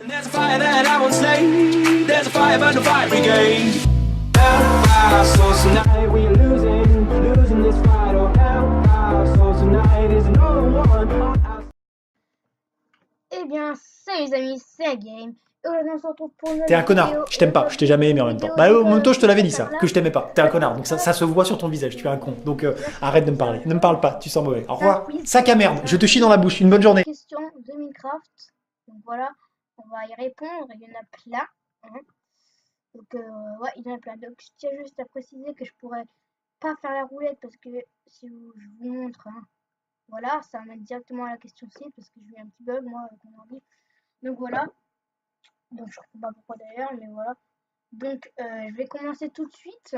There's a fire that I won't slay. There's a fire burn the fire brigade. Our souls tonight, we are losing this fight. Oh, our souls tonight is no one. Eh bien, salut les amis, c'est Game. Et aujourd'hui, on se retrouve pour une T'es un nouvelle connard, vidéo. je t'aime pas, je t'ai jamais aimé en même temps. Bah en même temps je te l'avais dit ça, que je t'aimais pas, t'es un connard, donc ça se voit sur ton visage, tu es un con. Donc arrête de me parler, ne me parle pas, tu sens mauvais. Au revoir. Sac à merde, je te chie dans la bouche, une bonne journée. Question de Minecraft. Donc voilà, on va y répondre, il y en a plein. Hein. Donc ouais, il y en a plein. Donc je tiens juste à préciser que je pourrais pas faire la roulette parce que si je vous montre, hein, voilà, ça m'amène directement à la question 6 parce que j'ai eu un petit bug moi avec mon ordi. Donc voilà. Donc je ne sais pas pourquoi d'ailleurs, mais voilà. Donc je vais commencer tout de suite.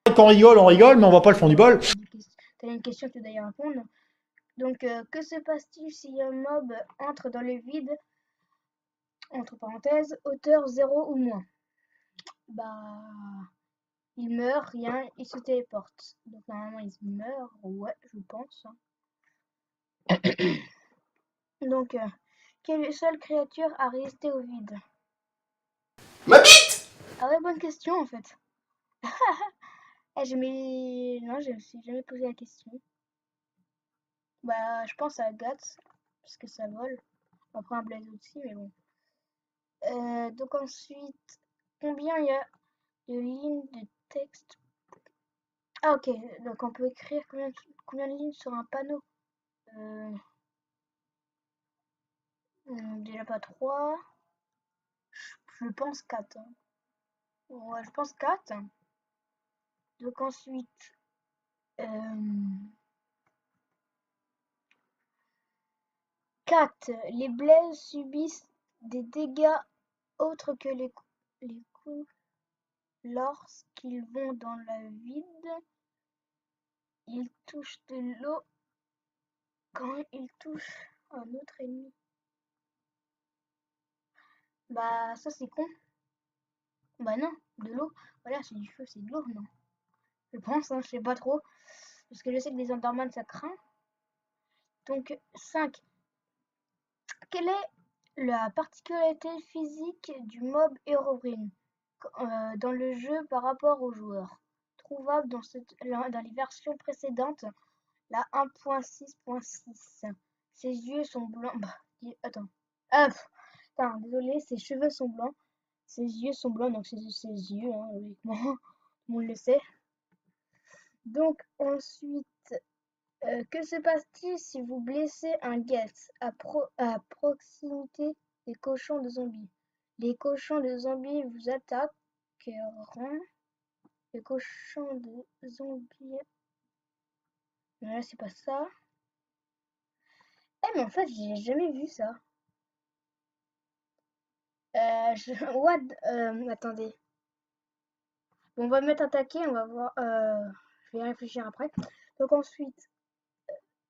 Quand on rigole, mais on voit pas le fond du bol. T'as une question, tu dois y répondre. Donc que se passe-t-il si un mob entre dans le vide, entre parenthèses, hauteur 0 ou moins? Bah, il meurt, rien, il se téléporte. Donc normalement il meurt, ouais, je pense. Donc, quelle seule créature a résisté au vide? Ma bite. Ah ouais, bonne question en fait. Non, je me suis jamais posé la question. Bah, je pense à Guts, parce que ça vole. Après un Blaze aussi, mais bon. Donc ensuite, combien il y a de lignes de texte? Ah ok, donc on peut écrire combien de lignes sur un panneau? Déjà pas 3. Je pense 4. Hein. Ouais, je pense 4. Donc ensuite, 4. Les blazes subissent des dégâts autres que les coups lorsqu'ils vont dans la vide. Ils touchent de l'eau quand ils touchent un autre ennemi. Bah ça c'est con. Bah non, de l'eau. Voilà, c'est du feu, c'est de l'eau, non. Je pense, hein, je sais pas trop. Parce que je sais que les Enderman ça craint. Donc 5. Quelle est la particularité physique du mob Herobrine dans le jeu par rapport aux joueurs? Trouvable dans les versions précédentes, la 1.6.6. Ses yeux sont blancs. Bah, attends. Ah, putain, désolé, ses cheveux sont blancs. Ses yeux sont blancs, donc ses yeux, hein, logiquement. On le sait. Donc ensuite, que se passe-t-il si vous blessez un guest à proximité des cochons de zombies? Les cochons de zombies vous attaqueront. Les cochons de zombies. Mais là, c'est pas ça. Eh, mais en fait, j'ai jamais vu ça. What? Attendez. Bon, on va mettre attaquer, on va voir. Je vais y réfléchir après. Donc ensuite,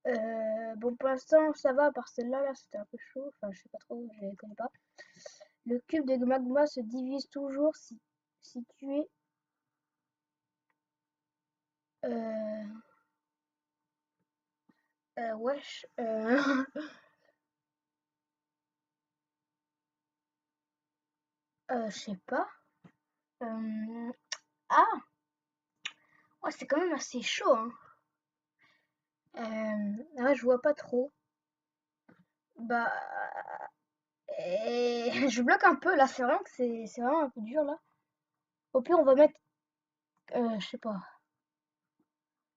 bon, pour l'instant, ça va, par celle-là, là, c'était un peu chaud. Enfin, je sais pas trop, je les connais pas. Le cube de magma se divise toujours si tu es wesh. Je sais pas. Ah, ouais, c'est quand même assez chaud, hein. Ouais, je vois pas trop. Bah, je bloque un peu là. C'est vraiment que c'est vraiment un peu dur là. Au pire, on va mettre, je sais pas.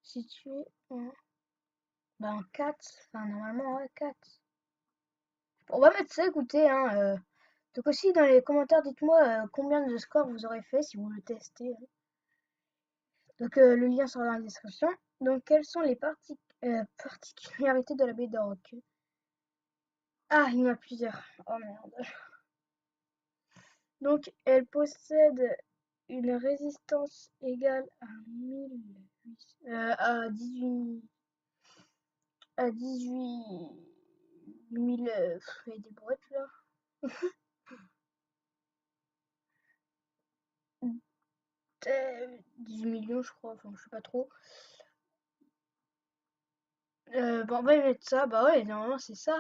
Si tu es bah, un 4. Enfin, normalement, ouais, 4. On va mettre ça, écoutez, hein. Donc aussi, dans les commentaires, dites-moi combien de scores vous aurez fait si vous le testez. Hein. Donc le lien sera dans la description. Donc quelles sont les particularités de la Bedrock? Ah, il y en a plusieurs. Oh merde. Donc elle possède une résistance égale à 18 000. Il y a des brouettes là. 18 millions, je crois. Enfin, je sais pas trop. Bon, on va mettre ça. Bah ouais, normalement c'est ça.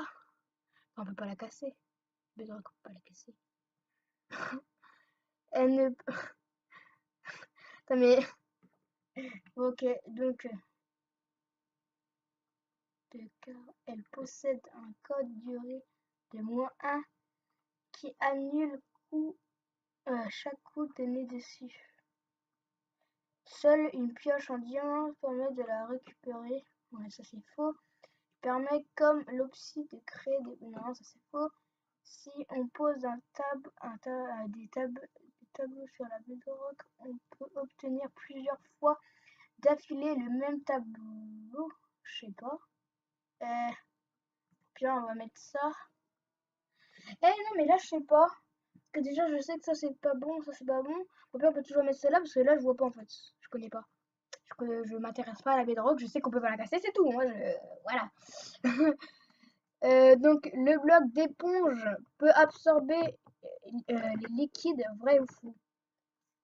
On peut pas la casser. bedrock, on peut pas la casser. Elle ne... Attends, mais... Ok, donc... elle possède un code durée de -1 qui annule chaque coup donné dessus. Seule une pioche en diamant permet de la récupérer. Ouais, ça c'est faux. Permet comme l'option de créer des... Non, ça c'est faux. Si on pose des tableaux sur la bedrock, on peut obtenir plusieurs fois d'affilée le même tableau. Je sais pas. Puis on va mettre ça. Non, mais là, je sais pas. Parce que déjà, je sais que ça, c'est pas bon, ça, c'est pas bon. Ou bien on peut toujours mettre celle-là, parce que là, je vois pas, en fait. Je connais pas. Je m'intéresse pas à la bedrock, je sais qu'on peut pas la casser, c'est tout. Moi, voilà. Donc, le bloc d'éponge peut absorber les liquides, vrai ou faux?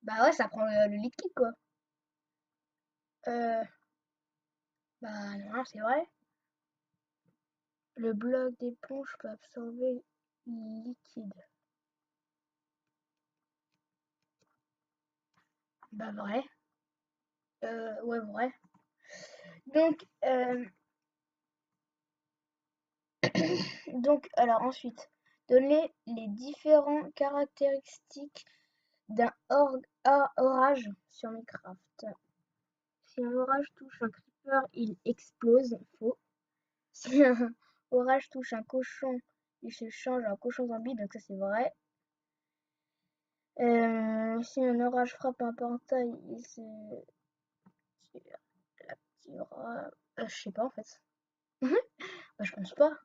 Bah ouais, ça prend le liquide, quoi. Euh, Bah non, c'est vrai. Le bloc d'éponge peut absorber le liquide. Bah vrai. Ouais, vrai. Donc, alors ensuite, donner les différentes caractéristiques d'un orage sur Minecraft. Si un orage touche un creeper, il explose. Faux. Si un orage touche un cochon, il se change en cochon zombie. Donc ça c'est vrai. Si un orage frappe un portail, il se l'activera. Je sais pas en fait. Bah, je pense pas.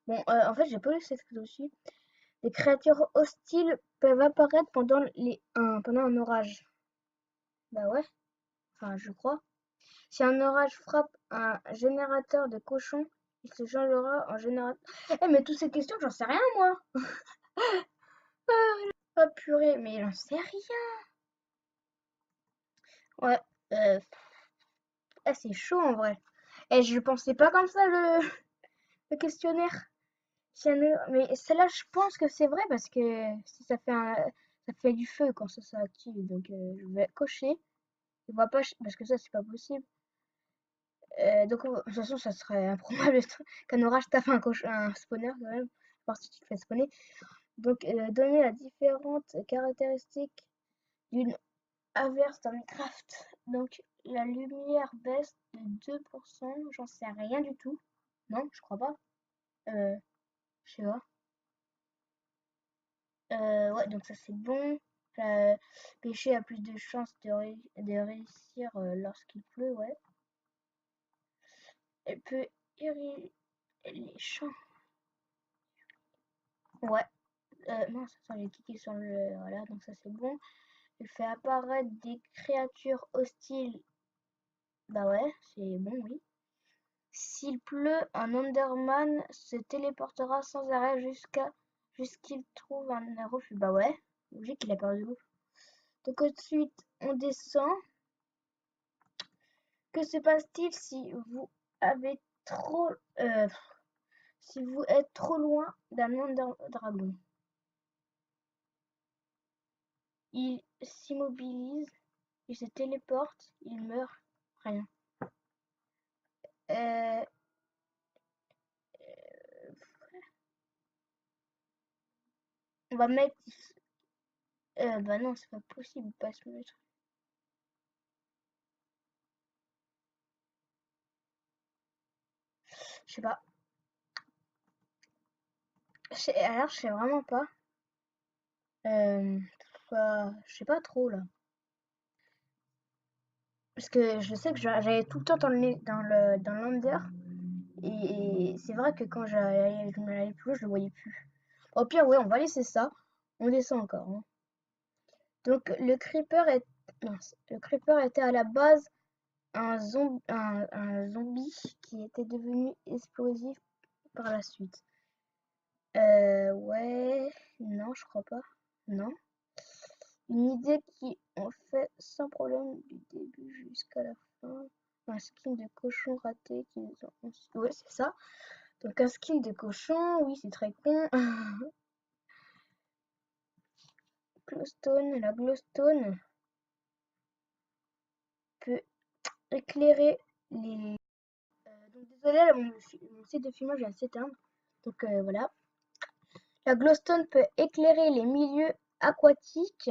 Bon, en fait, j'ai pas lu cette aussi. Les créatures hostiles peuvent apparaître pendant un orage. Bah ouais, enfin je crois. Si un orage frappe un générateur de cochons, il se changera en générateur. Mais toutes ces questions, j'en sais rien moi. Ah purée, mais j'en sais rien. Ouais, c'est chaud en vrai. Et je pensais pas comme ça le questionnaire. Mais celle-là, je pense que c'est vrai parce que si ça fait du feu quand ça s'active. Donc je vais cocher. Je vois pas parce que ça c'est pas possible. Donc de toute façon ça serait improbable qu'un orage tape un spawner quand même. Voir si tu te fais spawner. Donc donner la différente caractéristique d'une averse dans Minecraft. Donc la lumière baisse de 2%. J'en sais rien du tout. Non, je crois pas. Je sais pas. Ouais, donc ça c'est bon. Pêcher a plus de chances de réussir lorsqu'il pleut, ouais. Elle peut irriguer les champs. Ouais. Mince, attends, j'ai cliqué sur le... Voilà, donc ça c'est bon. Elle fait apparaître des créatures hostiles. Bah ouais, c'est bon, oui. S'il pleut, un Enderman se téléportera sans arrêt jusqu'il trouve un refuge. Bah ouais, logique, il a peur de l'eau. Donc ensuite, on descend. Que se passe-t-il si vous avez trop... si vous êtes trop loin d'un dragon? Il s'immobilise, il se téléporte, il meurt, rien. Euh, on va mettre... bah non, c'est pas possible, pas se mettre. Je sais pas. Alors, je sais vraiment pas. Je sais pas trop, là. Parce que je sais que j'allais tout le temps dans l'Under. Et c'est vrai que quand je me l'allais plus haut, je le voyais plus. Au pire, ouais, on va laisser ça. On descend encore, hein. Donc, le creeper était à la base un zombie qui était devenu explosif par la suite. Ouais, non, je crois pas. Non. Une idée qui en fait sans problème du début jusqu'à la fin. Un skin de cochon raté qu'ils ont... Ouais, c'est ça. Donc un skin de cochon, oui, c'est très con. Glowstone, la glowstone peut éclairer les... donc désolé, là, mon site de filmage vient de s'éteindre. Donc voilà. La glowstone peut éclairer les milieux aquatiques.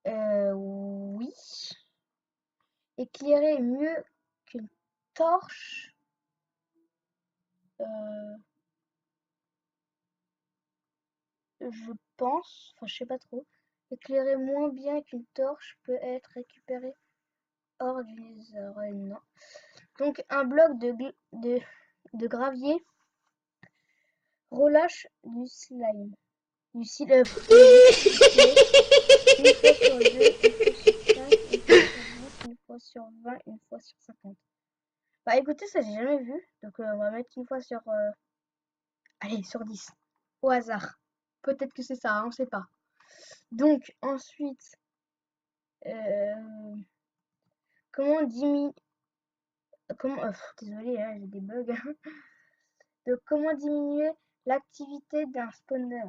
Oui. Éclairer mieux qu'une torche. Je pense, enfin je sais pas trop. Éclairer moins bien qu'une torche peut être récupéré hors du nether. Non. Donc un bloc de gravier relâche du slime. Du slime. Une fois sur 2, une fois sur 5, une fois sur 10, une fois sur 20, une fois sur 50. Bah écoutez, ça j'ai jamais vu. Donc on va mettre une fois sur... allez, sur 10. Au hasard. Peut-être que c'est ça, hein, on sait pas. Donc ensuite... comment diminuer... Comment... désolé, hein, j'ai des bugs. Donc comment diminuer l'activité d'un spawner?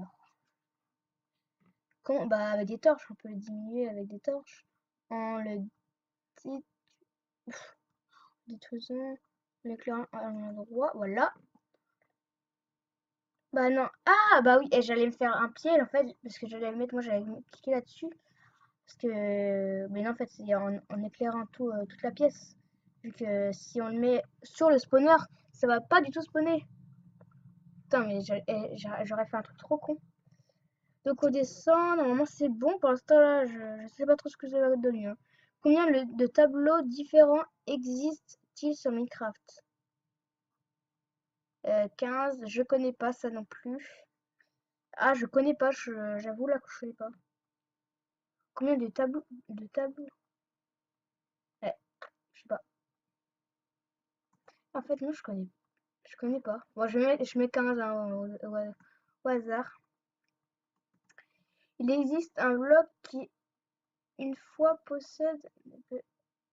Bah avec des torches, on peut le diminuer avec des torches. En le détruisant, en éclairant à un endroit, voilà. Bah non, ah bah oui, et j'allais me faire un pied en fait, parce que j'allais mettre, moi j'allais cliquer là-dessus, parce que, mais non en fait c'est en éclairant toute la pièce, vu que si on le met sur le spawner, ça va pas du tout spawner. Putain mais j'aurais fait un truc trop con. Donc on descend, normalement c'est bon, pour l'instant là je sais pas trop ce que ça va donner. Hein. Combien de tableaux différents existent-ils sur Minecraft? 15, je connais pas ça non plus. Ah, je connais pas, j'avoue là que je connais pas. Combien de tableaux? Ouais, je sais pas. En fait, non, je connais pas. Bon, je mets 15 hein, au hasard. Il existe un bloc qui, une fois possède,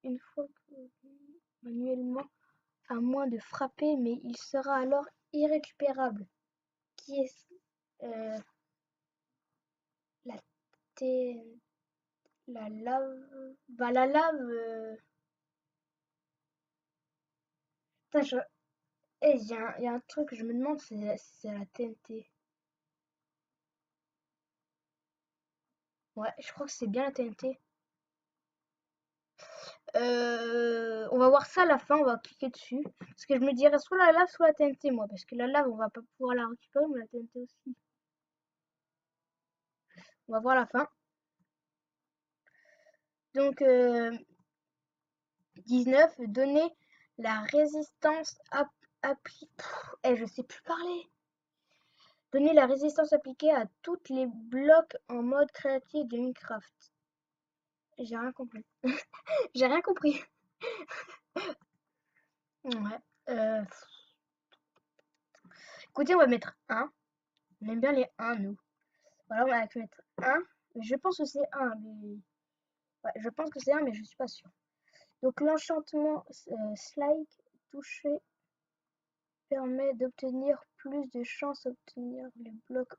une fois manuellement, à moins de frapper, mais il sera alors irrécupérable. Qui est la thé... la lave... Bah la lave... Putain, il y a un truc que je me demande, c'est la TNT. Ouais, je crois que c'est bien la TNT. On va voir ça à la fin, on va cliquer dessus. Parce que je me dirais soit la lave, soit la TNT, moi. Parce que la lave, on va pas pouvoir la récupérer, mais la TNT aussi. On va voir à la fin. Donc, 19, donner la résistance appliquée. Je sais plus parler. Donner la résistance appliquée à toutes les blocs en mode créatif de Minecraft. J'ai rien compris. J'ai rien compris. Ouais. Écoutez, on va mettre 1. On aime bien les 1, nous. Voilà, on va mettre 1. Je pense que c'est 1, mais... Ouais, je pense que c'est 1, mais je suis pas sûre. Donc, l'enchantement Slide touché permet d'obtenir plus de chances d'obtenir les blocs...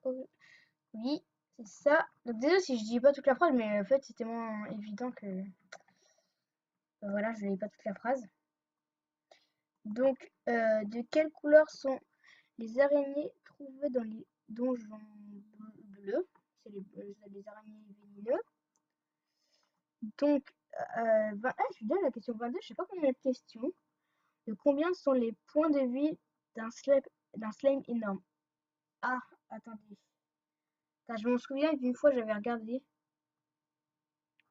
Oui, c'est ça. Donc, désolé si je dis pas toute la phrase, mais en fait, c'est tellement évident que... voilà, je ne lis pas toute la phrase. Donc, de quelle couleur sont les araignées trouvées dans les donjons bleus? C'est les araignées vénéneuses. Donc, je suis déjà à la question 22, je sais pas combien de questions. De combien sont les points de vie d'un slime énorme? Ah, attendez. Attends, je m'en souviens qu'une fois j'avais regardé.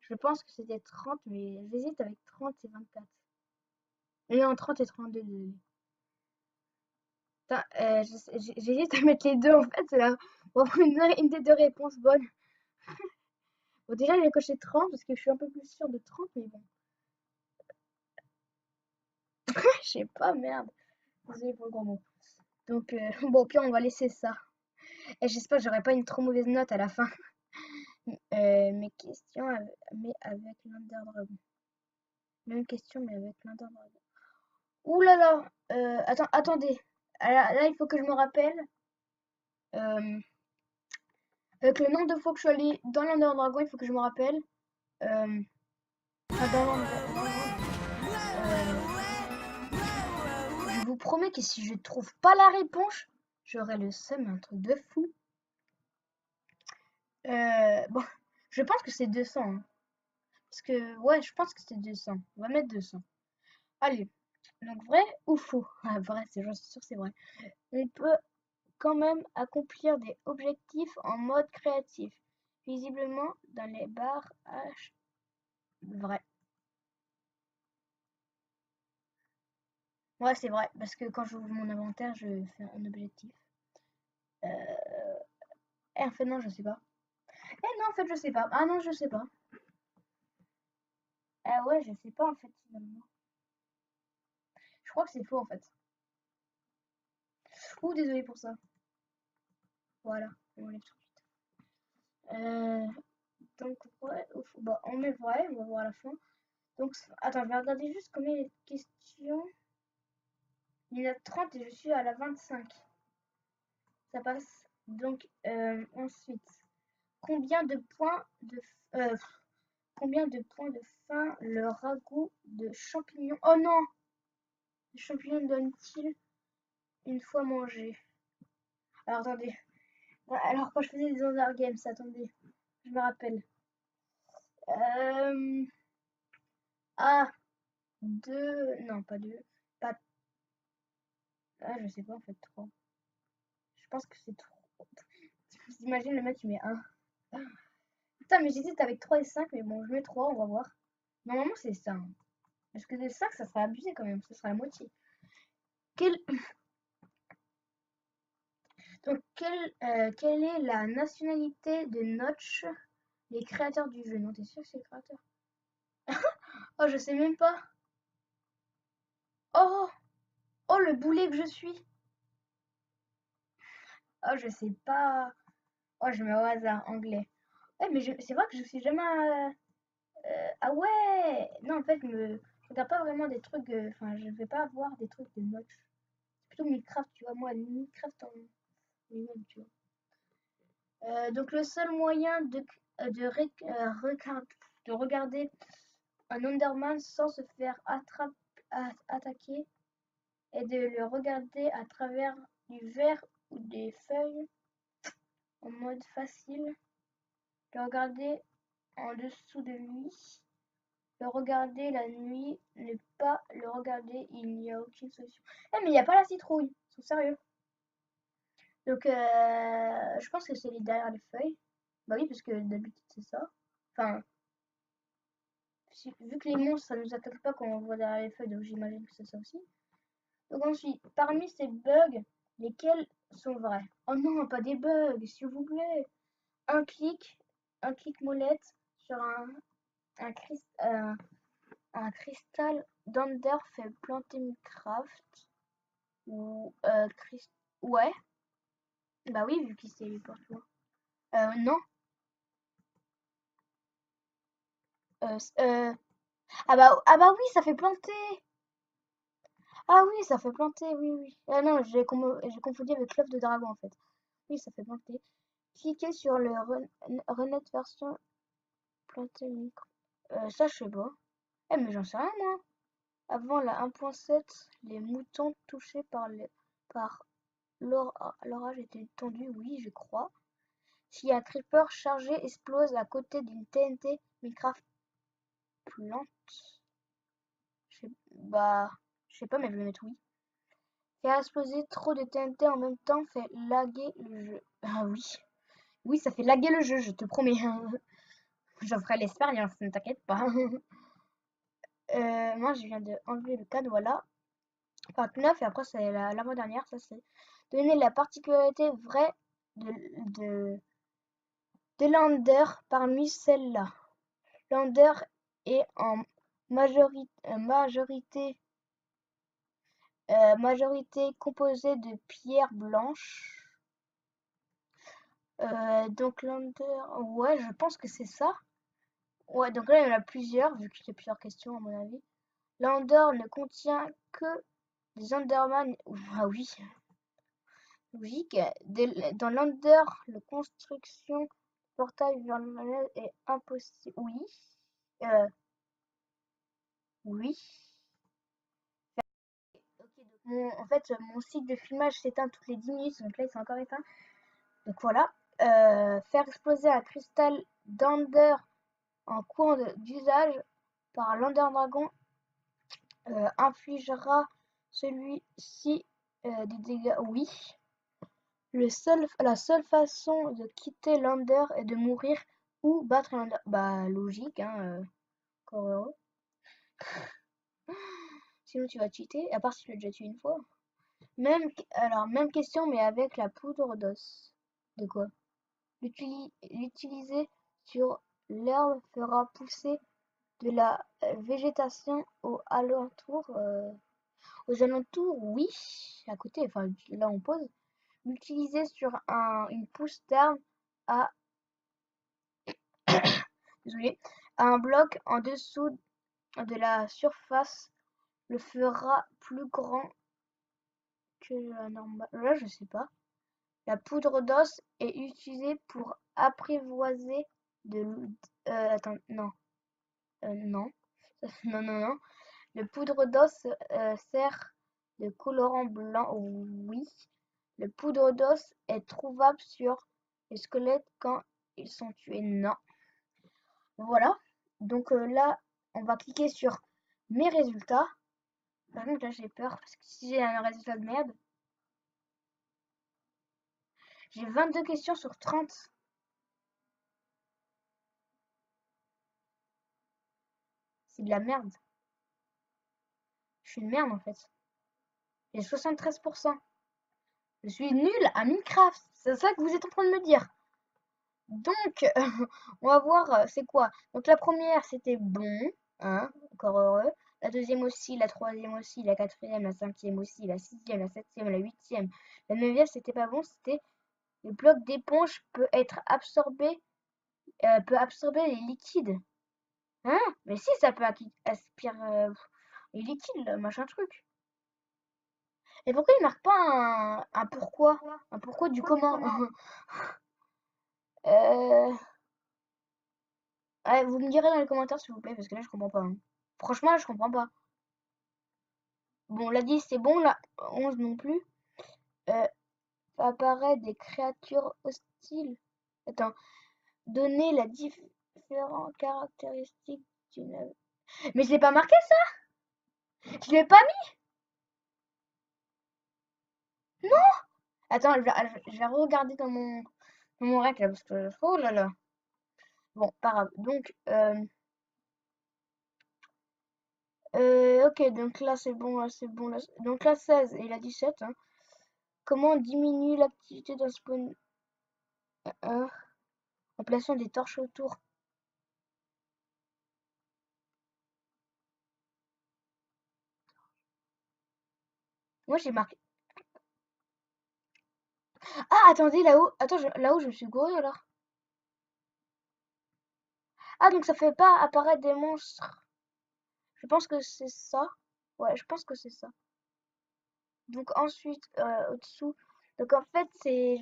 Je pense que c'était 30, mais j'hésite avec 30 et 24. Mais non, 30 et 32, désolé. J'hésite à mettre les deux en fait, c'est là. Pour avoir une des deux réponses bonnes. Bon, déjà, j'ai coché 30 parce que je suis un peu plus sûre de 30, mais bon. Je sais pas, merde. Désolé pour le gros mot. Donc, bon, puis on va laisser ça. Et j'espère que j'aurai pas une trop mauvaise note à la fin. Mes questions, mais avec l'Underdrum. Même question, mais avec l'Under Dragon. Ouh là là. Attendez. Là, il faut que je me rappelle. Avec le nombre de fois que je suis allée dans l'Under Dragon, il faut que je me rappelle. Dans l'Under je vous promets que si je trouve pas la réponse, j'aurai le seum, un truc de fou. Bon, je pense que c'est 200. Hein. Parce que, ouais, je pense que c'est 200. On va mettre 200. Allez. Donc, vrai ou faux? Ah, vrai, j'en suis sûr que c'est vrai. On peut quand même accomplir des objectifs en mode créatif. Visiblement, dans les barres H. Vrai. Ouais, c'est vrai. Parce que quand j'ouvre mon inventaire, je fais un objectif. En fait, non, je sais pas. Non, en fait, je sais pas. Ah non, je sais pas. Ah ouais, je sais pas en fait finalement. Je crois que c'est faux en fait. Ouh, désolé pour ça. Voilà, on enlève tout de suite. Donc, vrai ou faux? Bah, on met vrai, on va voir à la fin. Donc, attends, je vais regarder juste combien il y a de questions. Il y en a 30 et je suis à la 25. Ça passe. Donc, ensuite, combien de points de, euh, combien de points de faim le ragoût de champignons? Oh non! Les champignons donne-t-il une fois mangé? Alors, attendez. Alors, quand je faisais des Hunger Games, attendez, je me rappelle. Ah, deux, non, pas deux, pas, ah, je sais pas en fait, trois. Je pense que c'est trois. T'imagines le mec, il met un. Putain, mais j'hésite avec 3 et 5 mais bon, je mets 3 on va voir. Normalement, c'est ça. Hein. Parce que des 5 ça sera abusé quand même, ça sera la moitié. Quel... Donc, quelle est la nationalité de Notch, les créateurs du jeu? Non, t'es sûr que c'est le créateur? Oh, je sais même pas. Oh, oh, le boulet que je suis. Oh, je sais pas. Oh, je mets au hasard, anglais. Ouais, mais c'est vrai que je suis jamais. Ah ouais! Non, en fait, je regarde pas vraiment des trucs. Enfin, je vais pas voir des trucs de notch. C'est plutôt Minecraft, tu vois. Moi, Minecraft en lui-même, tu vois. Donc, le seul moyen de regarder un Enderman sans se faire attaquer est de le regarder à travers du verre ou des feuilles en mode facile. Le regarder en dessous de lui. Le regarder la nuit, ne pas le regarder, il n'y a aucune solution. Eh mais il n'y a pas la citrouille, ils sont sérieux. Donc je pense que c'est les derrière les feuilles. Bah oui, parce que d'habitude c'est ça. Enfin, vu que les monstres ça nous attaque pas quand on voit derrière les feuilles, donc j'imagine que c'est ça aussi. Donc ensuite, parmi ces bugs, lesquels sont vrais? Oh non, pas des bugs, s'il vous plaît. Un clic, un clic molette sur un, un cristal d'Ender fait planter Minecraft. Ou ouais, bah oui, vu qu'il s'est partout. Non. Ah bah oui, ça fait planter. Ah oui, ça fait planter, oui, oui. Ah non, j'ai confondu avec l'œuf de dragon en fait. Oui, ça fait planter. Cliquez sur le Renet version planter micro. Ça, je sais pas. Eh, mais j'en sais rien, moi. Avant la 1.7, les moutons touchés par l'orage étaient tendus, oui, je crois. Si un creeper chargé explose à côté d'une TNT, Minecraft plante. Bah, je sais pas, mais je vais mettre oui. Faire exploser trop de TNT en même temps fait laguer le jeu. Ah oui. Oui, ça fait laguer le jeu, je te promets. J'en ferai l'expérience, ne t'inquiète pas. Moi, je viens de enlever le cadre, voilà. 29, et après, c'est l'avant-dernière, ça c'est donner la particularité vraie de, de l'Ender parmi celles-là. L'Ender est en majorité composée de pierres blanches. Donc l'Ender, ouais, je pense que c'est ça. Ouais, donc là il y en a plusieurs, vu qu'il y a plusieurs questions à mon avis. l'Ender ne contient que des Enderman. Ah oui, logique. Dans l'Ender, la construction portail vers le malade est impossible. Oui. Oui. Ok, donc en fait, mon cycle de filmage s'éteint toutes les 10 minutes, donc là, il s'est encore éteint. Donc voilà. Faire exploser un cristal d'Ender en cours d'usage par l'Ender Dragon infligera celui-ci des dégâts. Oui. La seule façon de quitter l'Ender est de mourir ou battre l'Ender. Bah, logique, hein. Encore heureux. Sinon, tu vas cheater, à part si tu l'as déjà tué une fois. Même question, mais avec la poudre d'os. De quoi? L'utiliser sur l'herbe fera pousser de la végétation aux alentours. Aux alentours, oui. À côté, enfin, là on pose. L'utiliser sur une pousse d'herbe à, désolé, à un bloc en dessous de la surface le fera plus grand que la normale. Là, je sais pas. La poudre d'os est utilisée pour apprivoiser de attends, non. Non. Non, non, non. Le poudre d'os sert de colorant blanc. Oui. Le poudre d'os est trouvable sur les squelettes quand ils sont tués. Non. Voilà. Donc là, on va cliquer sur mes résultats. Par contre, là, j'ai peur parce que si j'ai un résultat de merde, j'ai 22 questions sur 30. C'est de la merde. Je suis une merde en fait. J'ai 73%. Je suis nulle à Minecraft. C'est ça que vous êtes en train de me dire. Donc, on va voir c'est quoi. Donc la première, c'était bon. Hein, encore heureux. La deuxième aussi, la troisième aussi, la quatrième, la cinquième aussi, la sixième, la septième, la huitième. La neuvième, c'était pas bon. C'était le bloc d'éponge peut absorber les liquides. Hein? Mais si, ça peut aspirer les liquides, machin truc. Et pourquoi il marque pas un pourquoi? Un pourquoi du comment? Euh, ouais, vous me direz dans les commentaires s'il vous plaît, parce que là je comprends pas, hein. Franchement, là je comprends pas. Bon, la 10 c'est bon, la 11 non plus. Apparaît des créatures hostiles. Attends, donner la différentes caractéristiques d'une. Mais je l'ai pas marqué ça? Je l'ai pas mis? Non! Attends, je vais regarder dans mon rec là, parce que. Oh là là. Bon, pas grave. Donc, ok, donc là c'est bon, là c'est bon. Là, donc là 16 et la 17. Hein. Comment on diminue l'activité d'un spawn en plaçant des torches autour? Moi j'ai marqué. Ah, attendez, là-haut. Attends, là-haut je me suis gouré alors. Ah, donc ça fait pas apparaître des monstres. Je pense que c'est ça. Ouais, je pense que c'est ça. Donc ensuite, au-dessous. Donc en fait, c'est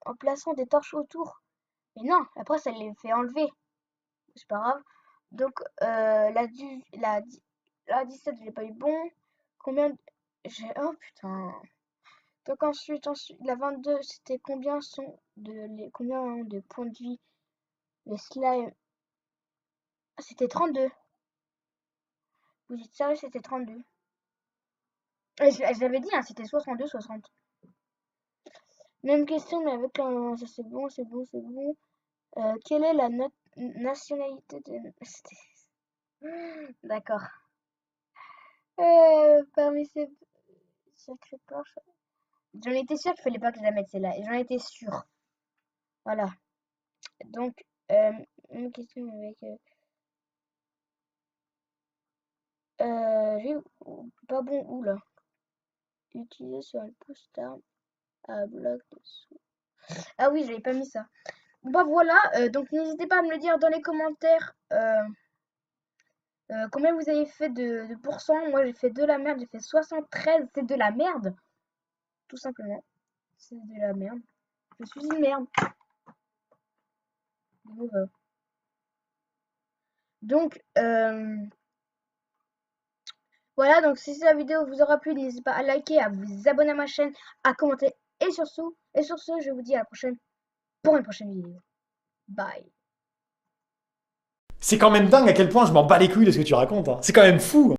en plaçant des torches autour. Mais non, après ça les fait enlever. C'est pas grave. Donc la 17, je l'ai pas eu bon. Combien j'ai. Oh putain. Donc ensuite, la 22, c'était combien de points de vie les slime? Ah, c'était 32. Vous êtes sérieux, c'était 32. Et je l'avais dit, hein, c'était 62, 60. Même question, mais avec un. Ça c'est bon, c'est bon, c'est bon. Quelle est la nationalité de. D'accord. Parmi ces sacrés porches. J'en étais sûre qu'il fallait pas que je la mette celle-là. J'en étais sûre. Voilà. Donc, une question avec. J'ai pas bon où là. Utiliser sur une pousse d'arme à bloc dessous. Ah oui, j'avais pas mis ça. Bah voilà, donc n'hésitez pas à me le dire dans les commentaires Combien vous avez fait de pourcents? Moi j'ai fait de la merde, j'ai fait 73, c'est de la merde. Tout simplement. C'est de la merde. Je suis une merde. Mauvais. Donc, voilà, donc si cette vidéo vous aura plu, n'hésitez pas à liker, à vous abonner à ma chaîne, à commenter. Et sur ce, je vous dis à la prochaine pour une prochaine vidéo. Bye. C'est quand même dingue à quel point je m'en bats les couilles de ce que tu racontes. Hein. C'est quand même fou.